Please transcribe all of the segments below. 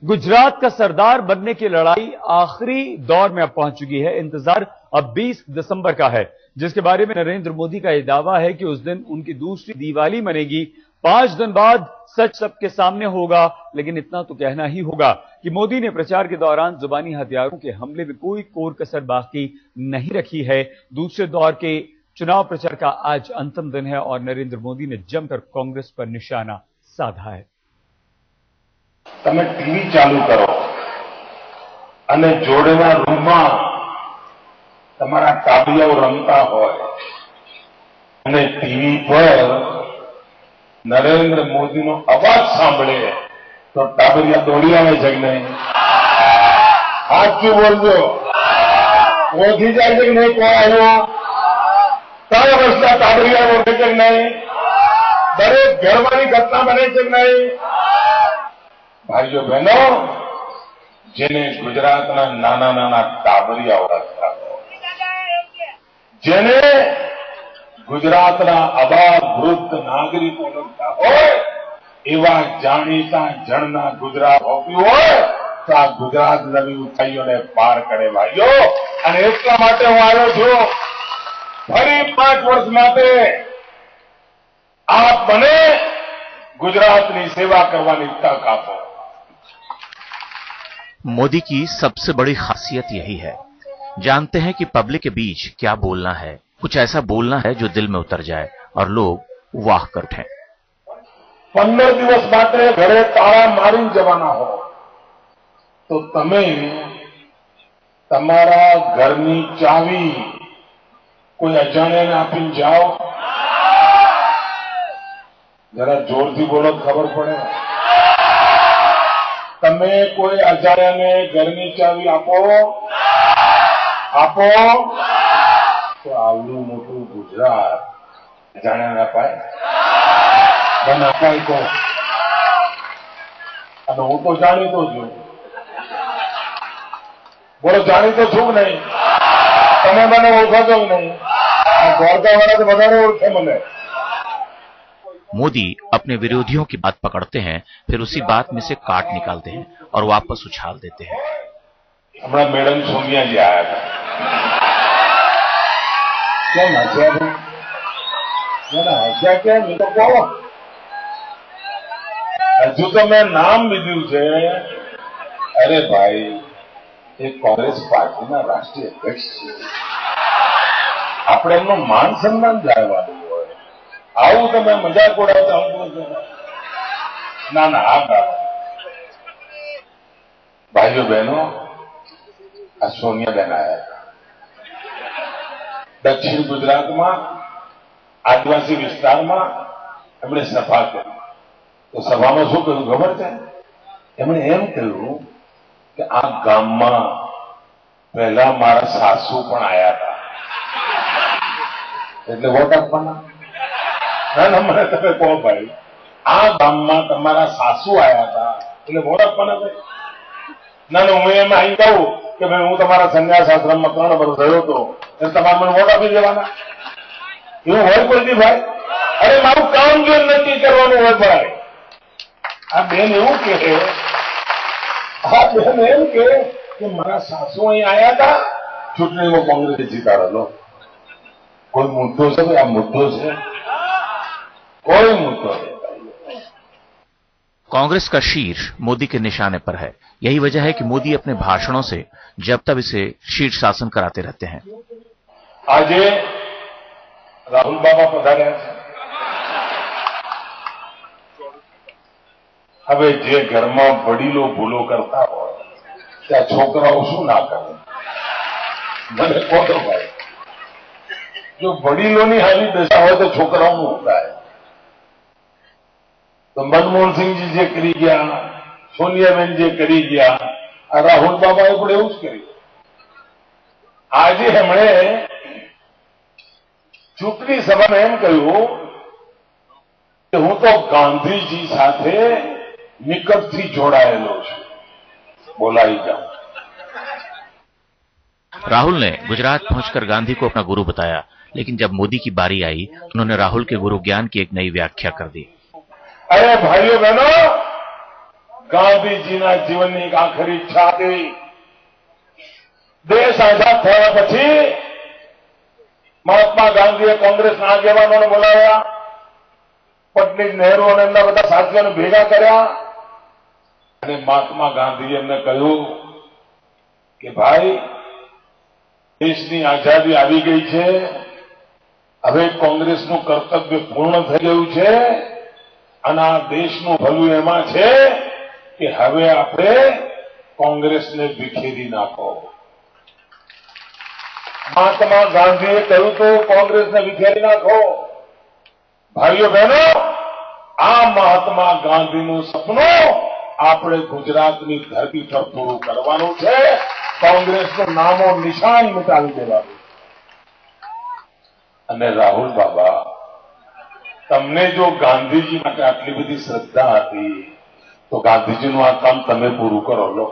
गुजरात का सरदार बनने की लड़ाई आखिरी दौर में अब पहुंच चुकी है। इंतजार अब 20 दिसंबर का है, जिसके बारे में नरेंद्र मोदी का यह दावा है कि उस दिन उनकी दूसरी दिवाली मनेगी। 5 दिन बाद सच सबके सामने होगा, लेकिन इतना तो कहना ही होगा कि मोदी ने प्रचार के दौरान जुबानी हथियारों के हमले में कोई कोर कसर बाकी नहीं रखी है। दूसरे दौर के चुनाव प्रचार का आज अंतिम दिन है और नरेंद्र मोदी ने जमकर कांग्रेस पर निशाना साधा है। તમે ટીવી ચાલુ કરો અને જોડેના રૂમમાં તમારા તાબિયાઓ રમતા હોય અને ટીવી પર નરેન્દ્ર મોદીનો અવાજ સાંભળે તો તાબિયા દોડી આવે છે કે નહીં? સાચું બોલજો, ઓછી જાય છે કે નહીં? કોણ આવ્યો? 3 વર્ષના તાબિયા ઓળખે છે કે નહીં? દરેક ઘરમાંની ઘટના બને છે કે નહીં? भाइयों बहनों, जेने गुजरातना नाना नाना टाबरिया ओळखता हो, जेने गुजरातना अबाल वृद्ध नागरिक ओळखता होय एवा जाणीता जणना गुजरात होप्યું હોય તો આ ગુજરાત નવી ઊંચાઈઓને પાર કરે ભાઈઓ। અને એટલા માટે હું આવ્યો છું, ફરી 5 વર્ષ માટે આપ મને ગુજરાતની સેવા કરવાની તક આપો। मोदी की सबसे बड़ी खासियत यही है, जानते हैं कि पब्लिक के बीच क्या बोलना है, कुछ ऐसा बोलना है जो दिल में उतर जाए और लोग वाह कर उठें। 15 દિવસ માટે ઘરે તાળા મારીને જવાના હો તો તમે તમારા ઘરની ચાવી કોઈ અજાણ્યાને આપીને જાઓ? જરા જોરથી બોલો, ખબર પડે। તમે કોઈ અજાણ્યાને ઘરની ચાવી આપો તો આવડું મોટું ગુજરાત અજાણ્યાને અપાય? મને અપાય તો? અને હું તો જાણીતો છું, બોલો જાણીતો છું કે નહીં? તમે મને ઓળખો છો કે નહીં? ગોળકાવાળા તો વધારે ઓળખે મને। मोदी अपने विरोधियों की बात पकड़ते हैं, फिर उसी बात में से काट निकालते हैं और वापस उछाल देते हैं। हमारा मैडम सोनिया जी आया था, क्या हस्या थे? हस्या क्या? मैं तो कहो हजू तो मैं नाम लीधु है। अरे भाई, एक कांग्रेस पार्टी ना राष्ट्रीय अध्यक्ष है, આપણે એમનું માન સન્માન જાળવવાનું હોય। આવું તમે મજાક ઉડાવતા ના ના આ ભાઈઓ બહેનો, આ સોનિયાબેન આવ્યા હતા દક્ષિણ ગુજરાતમાં આદિવાસી વિસ્તારમાં। એમણે સભા કરી તો સભામાં શું કહ્યું ખબર છે? એમણે એમ કહ્યું કે આ ગામમાં પહેલા મારા સાસુ પણ આવ્યા હતા, એટલે વોટ આપવાના? ના ના, મને તમે કહો ભાઈ, આ ગામમાં તમારા સાસુ આવ્યા હતા એટલે વોટ આપવાના? ભાઈ ના ના, હું એમ અહીં કહું કે ભાઈ હું તમારા સંન્યાસ આશ્રમમાં 3 વર્ષ રહ્યો હતો એટલે તમારે મને વોટ આપી દેવાના? એવું હોય કોઈ દી ભાઈ? અરે મારું કામ જો નક્કી કરવાનું હોય ભાઈ। આ બેન એવું કે મારા સાસુ અહીં આવ્યા હતા, ચૂંટણીમાં કોંગ્રેસ જીતાડેલો। कोई मुद्दों से या मुद्दों से कोई मुद्दों नहीं। कांग्रेस का शीर मोदी के निशाने पर है। यही वजह है कि मोदी अपने भाषणों से जब तब इसे शीर्ष शासन कराते रहते हैं। आज राहुल बाबा पधार्या છે। હવે જે ઘરમાં વડીલો ભૂલો કરતા હોય ત્યાં છોકરાઓ શું ના કરે? મને કહો તો ભાઈ, जो वडीलोनी हाली दशा हो तो छोकराओं होता है। तो मनमोहन सिंह जी जे करी गया, सोनियाबेन जे करी गया, राहुल बाबाए पण एवुं ज कर्युं। आजे एमणे चूंटणी सभामां एम कह्युं કે હું તો ગાંધીજી સાથે નિકટથી જોડાયેલો છું, બોલાઈ જાઉં। राहुल ने गुजरात पहुंचकर गांधी को अपना गुरु बताया, लेकिन जब मोदी की बारी आई उन्होंने राहुल के गुरु ज्ञान की एक नई व्याख्या कर दी। अरे भाइयों बहनों, ગાંધીજીના જીવનની એક આખરી ઈચ્છા હતી. દેશ આઝાદ થયા પછી મહાત્મા ગાંધીએ કોંગ્રેસના આગેવાનોને બોલાવ્યા, પંડિત નહેરુ અને એમના બધા સાથીઓને ભેગા કર્યા અને મહાત્મા ગાંધીએ એમને કહ્યું કે ભાઈ, દેશની આઝાદી આવી ગઈ છે, હવે કોંગ્રેસનું કર્તવ્ય પૂર્ણ થઈ ગયું છે અને આ દેશનું ભલું એમાં છે કે હવે આપણે કોંગ્રેસને વિખેરી નાખો. મહાત્મા ગાંધીએ કહ્યું તો કોંગ્રેસને વિખેરી નાખો. ભાઈઓ બહેનો, આ મહાત્મા ગાંધીનું સપનું આપણે ગુજરાતની ધરતી પર પૂરું કરવાનું છે. કોંગ્રેસનું નામો નિશાન મિટાવી દેવાનું. અને રાહુલ બાબા, તમને જો ગાંધીજી માટે આટલી બધી શ્રદ્ધા હતી તો ગાंधीजीનું આ કામ તમે પૂરું કરો લો.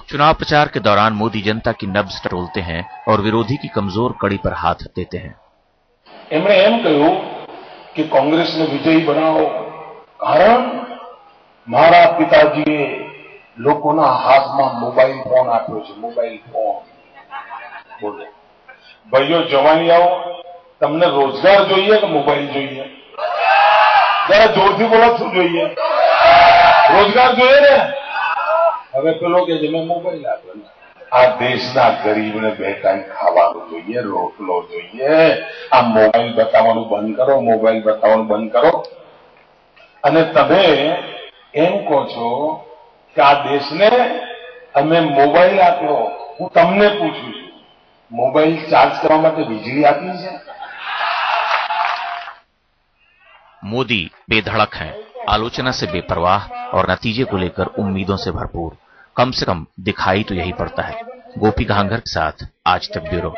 चुनाव प्रचार के दौरान मोदी जनता की नब्ज टटोलते हैं और विरोधी की कमजोर कड़ी पर हाथ देते हैं. એમણે એમ કહ્યું કે કોંગ્રેસને વિજયી બનાવો, કારણ મારા પિતાજીએ લોકોના હાથમાં મોબાઈલ ફોન આપ્યો છે. Mobile phone. બોલો ભાઈઓ, જવાની આવો, તમને રોજગાર જોઈએ કે મોબાઈલ જોઈએ? જરા જોરથી બોલો, શું જોઈએ? રોજગાર જોઈએ ને? હવે પેલો કે છે મેં મોબાઈલ આપ્યો. આ દેશના ગરીબને બે ટાઈમ ખાવાનું જોઈએ, રોટલો જોઈએ. આ મોબાઈલ બતાવવાનું બંધ કરો, મોબાઈલ બતાવવાનું બંધ કરો. અને તમે એમ કહો છો કે આ દેશને અમે મોબાઈલ આપ્યો. હું તમને પૂછું છું, मोबाइल चार्ज करने માટે बिजली आती है? मोदी बेधड़क हैं, आलोचना से बेपरवाह और नतीजे को लेकर उम्मीदों से भरपूर. कम से कम दिखाई तो यही पड़ता है. गोपी घांगर के साथ आज तक ब्यूरो.